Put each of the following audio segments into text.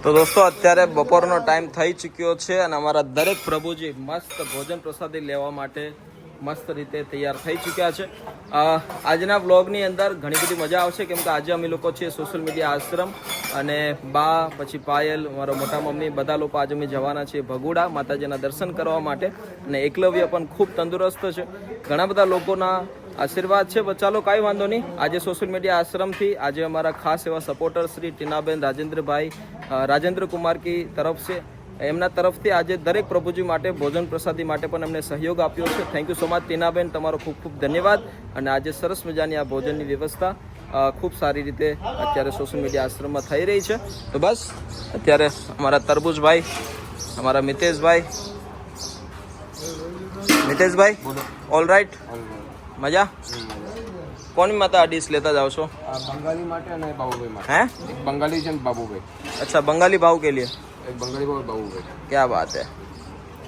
તો દોસ્તો અત્યારે બપોરનો ટાઈમ થઈ ચૂક્યો છે અને અમારા દરેક પ્રભુજી મસ્ત ભોજન પ્રસાદી લેવા માટે મસ્ત રીતે તૈયાર થઈ ચૂક્યા છે. આજના વ્લોગની અંદર ઘણી બધી મજા આવશે કેમ કે આજે અમે લોકો છીએ સોશિયલ મીડિયા આશ્રમ અને બા પછી પાયલ મારો મોટા મમ્મી બધા લોકો આજે અમે જવાના છીએ ભગુડા માતાજીના દર્શન કરવા માટે અને એકલવ્ય પણ ખૂબ તંદુરસ્ત છે. ઘણા બધા લોકોના આશીર્વાદ છે. ચાલો કાંઈ વાંધો નહીં. આજે સોશિયલ મીડિયા આશ્રમથી આજે અમારા ખાસ એવા સપોર્ટર શ્રી ટીનાબેન રાજેન્દ્ર કુમાર કી તરફ છે એમના તરફથી આજે દરેક પ્રભુજી માટે ભોજન પ્રસાદી માટે પણ અમને સહયોગ આપ્યો છે. Thank you so much Tinaben, તમારો ખૂબ ખૂબ ધન્યવાદ. અને આજે સરસ મજાની આ ભોજનની વ્યવસ્થા ખૂબ સારી રીતે અત્યારે સોશિયલ મીડિયા આશ્રમમાં થઈ રહી છે. તો બસ અત્યારે અમારા તરબૂચભાઈ, અમારા મિતેશભાઈ ઓલ રાઈટ, મજા? કોની માટે આ ડીશ લેતા જાઓ છો? बंगाली माटे અને બાબુભાઈ માટે. हैं એક બંગાળી છે ને બાબુભાઈ. अच्छा, बंगाली भाव के लिए એક બંગાળી ભાવ બાબુભાઈ. क्या बात है.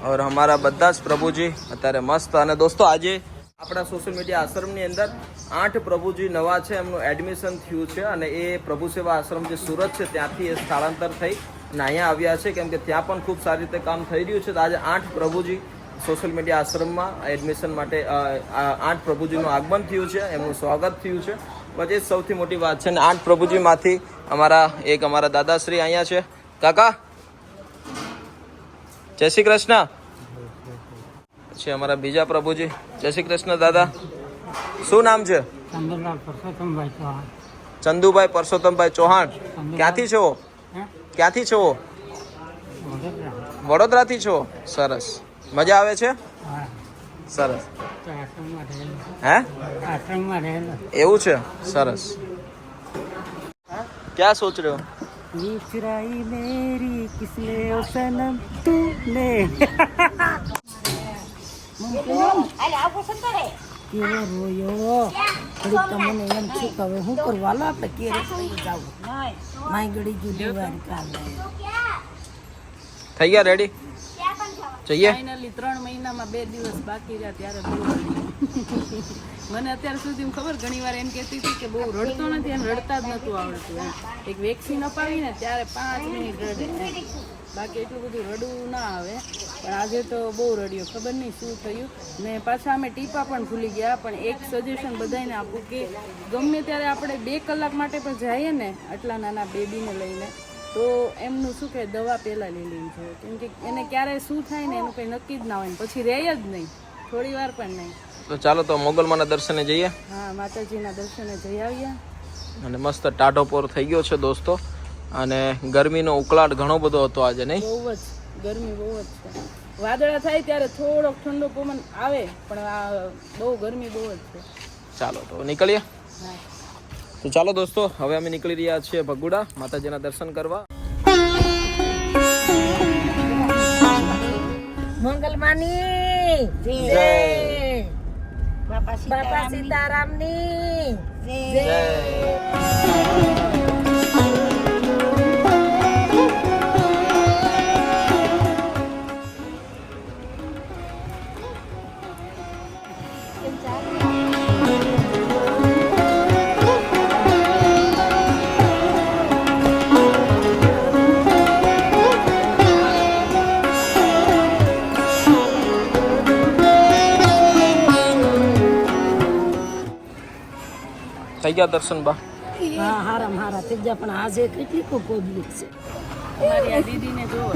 और हमारा બધા જ પ્રભુજી અત્યારે મસ્ત. અને દોસ્તો આજે આપણા સોશિયલ મીડિયા આશ્રમની અંદર 8 પ્રભુજી નવા છે, એમનું એડમિશન થયું છે અને એ પ્રભુ સેવા આશ્રમ જે સુરત છે ત્યાંથી એ સ્થળાંતર થઈ અને અહીંયા આવ્યા છે કેમ કે ત્યાં પણ ખૂબ સારી રીતે કામ થઈ રહ્યું છે. તો આજે 8 પ્રભુજી સોશિયલ મીડિયા આશ્રમમાં એડમિશન માટે 8 પ્રભુજીનું આગમન થયું છે, એમનું સ્વાગત થયું છે. પછી સૌથી મોટી વાત છે. અને 8 પ્રભુજીમાંથી અમારા દાદાશ્રી અહીંયા છે. કાકા જય શ્રી કૃષ્ણ. પછી અમારા બીજા પ્રભુજી, જય શ્રી કૃષ્ણ દાદા. શું નામ છે? ચંદુભાઈ પરસોત્તમભાઈ ચૌહાણ. ક્યાંથી છો? વડોદરાથી છો? સરસ. મજા આવે છે? સરસ. હે એવું છે? સરસ. क्या सोच रहे हो? निचराई मेरी किसने ओ सनम तूने કેવો રોયો ઘડીક તો મને એમ છે કે હવે હું કરવાલો આપણે કેરે થઈ જાવ માય ઘડી જુદી વાર કાલે થઈ ગયા રેડી? જઈએ. ફાઇનલી 3 મહિનામાં 2 દિવસ બાકી રહ્યા ત્યારે બહુ મને અત્યાર સુધી ખબર ઘણી વાર એમ કહેતી હતી કે બહુ રડતો નથી અને રડતા જ નહોતું આવડતું. એક વેક્સિન અપાવીને ત્યારે 5 મિનિટ રડે, બાકી એટલું બધું રડવું ના આવે. પણ આજે તો બહુ રડ્યો, ખબર નહીં શું થયું. ને પાછા અમે ટીપા પણ ભૂલી ગયા. પણ એક સજેશન બધાને આપું કે ગમે ત્યારે આપણે 2 કલાક માટે પણ જઈએ ને આટલા નાના બેબીને લઈને તો એમનું શું કહે દવા પહેલાં લઈ લેવી જોઈએ કેમ કે એને ક્યારે શું થાય ને એનું કંઈ નક્કી જ ના હોય ને પછી રહે જ નહીં, થોડી વાર પણ નહીં. તો ચાલો તો મોગલમાના દર્શને જઈએ. હા, માતાજીના દર્શને જઈ આવ્યા. અને મસ્ત ટાઢો પોર થઈ ગયો છે દોસ્તો અને ગરમીનો ઉકળાટ ઘણો બધો હતો આજે, નહીં? બહુ જ ગરમી બહુ જ છે. વાદળા થાય ત્યારે થોડોક ઠંડો પવન આવે પણ આ બહુ ગરમી બહુ જ છે. ચાલો તો નીકળીએ. હા તો ચાલો દોસ્તો હવે અમે નીકળી રહ્યા છીએ ભગુડા માતાજીના દર્શન કરવા. મંગલમાની જય, બાપા સીતારામની જય. થઈ ગયા દર્શન બા? હા, હારા થઈ ગયા. પણ આજે કેટલી પબ્લિક છે. અમારી આ દીદીને જોવો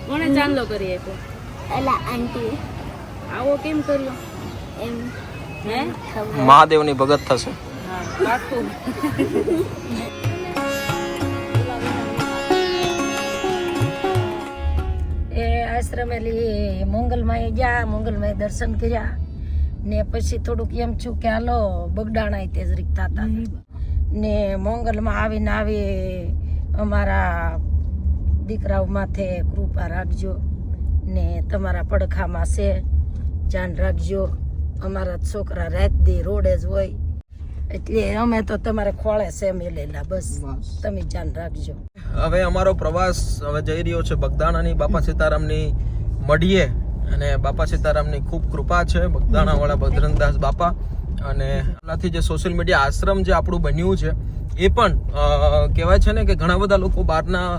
કોણે ચાંદલો કરી આપ્યો? એલા આંટી આવો કેમ કર્યો? એમ હે મહાદેવની ભગત થશે. હા, પાકું. એ આશ્રમેલી મંગલમાએ ગયા, મંગલમાએ દર્શન કર્યા ને પછી થોડુંક એમ છું કે હાલો બગડાણા તે જ રીતતા હતા ને મંગલમાં આવીને અમારા દીકરાઓ માથે કૃપા રાખજો ને તમારા પડખામાં છે ધ્યાન રાખજો. અમારા છોકરા રાત દી રોડે જ હોય એટલે અમે તો તમારે ખોળે છે મેલેલા, બસ તમે ધ્યાન રાખજો. હવે અમારો પ્રવાસ હવે જઈ રહ્યો છે બગદાણાની બાપા સીતારામની મઢીએ અને બાપા સીતારામની ખૂબ કૃપા છે. બગદાણા વાળા બજરંગદાસ બાપા અને આનાથી જે સોશિયલ મીડિયા આશ્રમ જે આપણું બન્યું છે એ પણ કહેવાય છે ને કે ઘણા બધા લોકો બહારના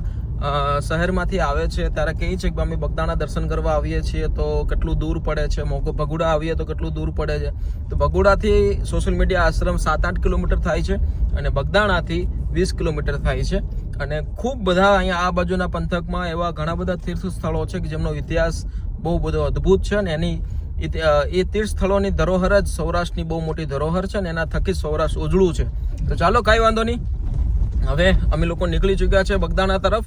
શહેરમાંથી આવે છે ત્યારે કહે છે કે અમે બગદાણા દર્શન કરવા આવીએ છીએ તો કેટલું દૂર પડે છે ભગુડા આવીએ તો કેટલું દૂર પડે છે. તો ભગુડાથી સોશિયલ મીડિયા આશ્રમ 7-8 કિલોમીટર થાય છે અને બગદાણાથી 20 કિલોમીટર થાય છે. અને ખૂબ બધા અહીંયા આ બાજુના પંથકમાં એવા ઘણા બધા તીર્થ સ્થળો છે કે જેમનો ઇતિહાસ બહુ બધો અદ્ભુત છે અને એની એ તીર્થ સ્થળોની ધરોહર જ સૌરાષ્ટ્રની બહુ મોટી ધરોહર છે અને એના થકી સૌરાષ્ટ્ર ઉજળું છે. તો ચાલો કાંઈ વાંધો નહીં, હવે અમે લોકો નીકળી ચૂક્યા છે બગદાણા તરફ.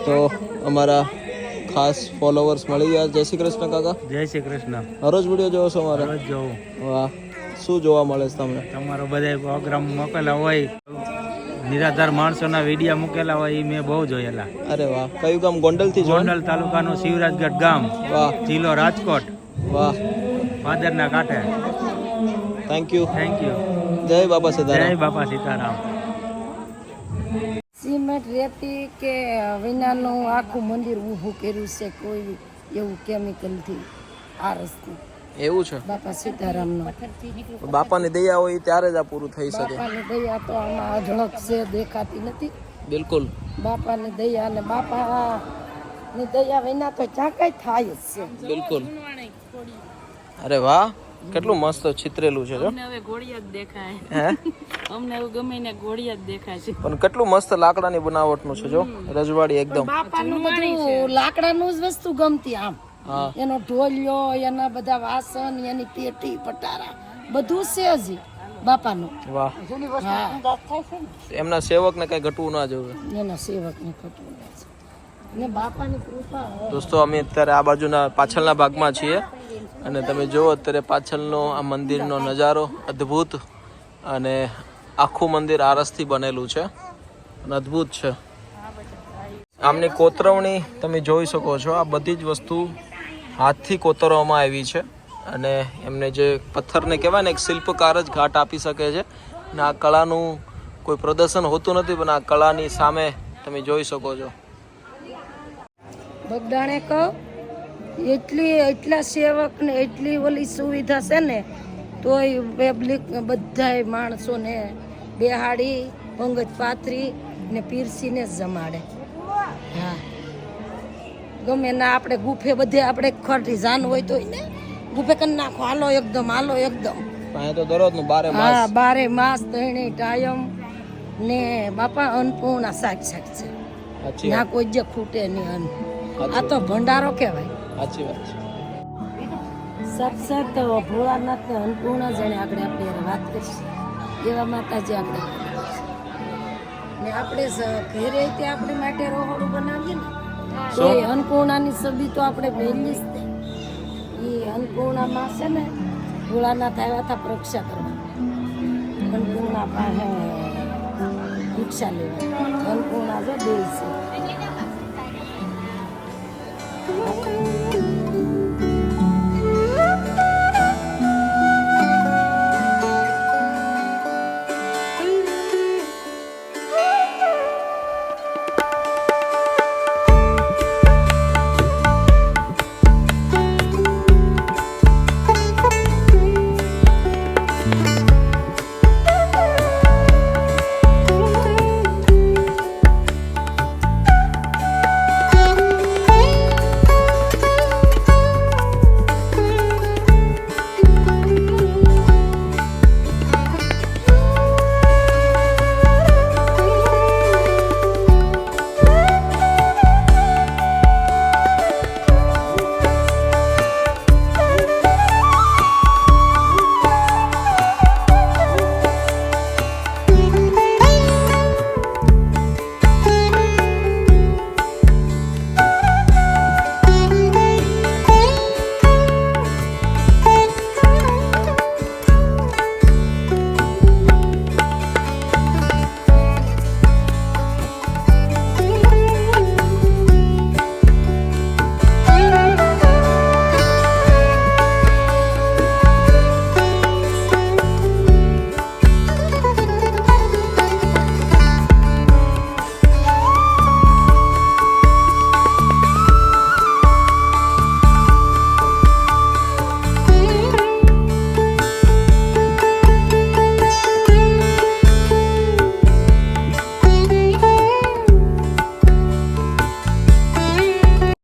તો અમારા ખાસ ફોલોવર્સ મળી ગયા. જય શ્રી કૃષ્ણ કાકા. જય શ્રી કૃષ્ણ. હરોજ વિડીયો જોવો છો મારા? રોજ જોઉં. વાહ, શું જોવા મળે છે તમને? તમારો બધા પ્રોગ્રામ મૂકેલા હોય, નિરાધાર માણસોના વિડીયા મૂકેલા હોય એ મેં બહુ જોયેલા. અરે વાહ, કયું ગામ? ગોંડલ થી? ગોંડલ તાલુકાનું શિવરાજગઢ ગામ, વાહ, જિલ્લો રાજકોટ, વાહ, ભાદરના કાંઠે. Thank you. Thank you. જય બાપા સીતારામ. જય બાપા સીતારામ. સિમેન્ટ રેતી કે વિનાનું આખું મંદિર ઊભું કર્યું છે, કોઈ એવું કેમિકલથી આ રસ્તે. એવું છે? બાપા સીતારામનો બાપાની દયા હોય ત્યારે જ આ પૂરું થઈ શકે. બાપાની દયા તો આમાં અઢળક છે, દેખાતી નથી. બિલકુલ બાપાની દયા, અને બાપાની દયા વિના તો ક્યાં કઈ થાય જ છે. બિલકુલ. અરે વાહ, કેટલું મસ્ત ચિત્રેલું છે. જો અમને હવે ઘોડિયા જ દેખાય. હે, અમને એવું ગમે ને ઘોડિયા જ દેખાય છે. પણ કેટલું મસ્ત લાકડાની બનાવટનું છે. જો રજવાડી એકદમ. બાપાનું બધું લાકડાનું જ વસ્તુ ગમતી. આમ હા, એનો ઢોલિયો, એના બધા વાસણ, એની પેટી પટારા બધું છે હજી બાપાનું. વાહ. હા, એમના સેવકને કઈ ઘટવું ના જોવે. એના સેવકને ખોટું છે ને બાપાની કૃપા. દોસ્તો, અમે અત્યારે આ બાજુના પાછળના ભાગમાં છીએ અને તમે જુઓ અત્યારે પાછળનો આ મંદિરનો નજારો અદ્ભુત, અને આખું મંદિર આરસથી બનેલું છે અને અદ્ભુત છે. આમની કોતરવણી તમે જોઈ શકો છો. આ બધી જ વસ્તુ હાથથી કોતરવામાં આવી છે અને એમને જે પથ્થરને કહેવાય ને એક શિલ્પકાર જ ઘાટ આપી શકે છે. અને આ કળાનું કોઈ પ્રદર્શન હોતું નથી, પણ આ કળાની સામે તમે જોઈ શકો છો. બગદાણે કહો એટલા સેવક ને એટલી ઓલી સુવિધા છે ને, તોય પબ્લિક બધાય માણસોને બેહાડી પંગજ પાથરી ને પીરસીને જ જમાડે. હા, ગમે ના આપણે ગુફે બધે આપણે ખોટી જાન હોય તો ને ગુફે કરી નાખો, હાલો એકદમ, હાલો એકદમ. અહીંયા તો દરરોજનું 12 માસ. હા, 12 માસ ત્રણેય ટાયમ ને બાપા અન્નપૂર્ણા સાક્ષાત છે. સાચી ના વાત. કોઈ જ ખૂટે નહીં અન્ન. આ તો ભંડારો કહેવાય. સાચી વાત છે. સાક્ષાત ભોળાનાથ ને અન્નપૂર્ણા જેને આપણે વાત કરીશું એવા માતાજી આપણે ને આપણે ઘરે તે આપણી માટે રોહડું બનાવીએ ને, તો એ અન્નપૂર્ણાની છબી તો આપણે વહેલી જ તે. એ અન્નપૂર્ણામાં છે ને ભોળાનાથ આવ્યા હતા પરીક્ષા કરવા. અન્નપૂર્ણા પાસે ભિક્ષા લેવા. અન્નપૂર્ણા જો દેશ છે.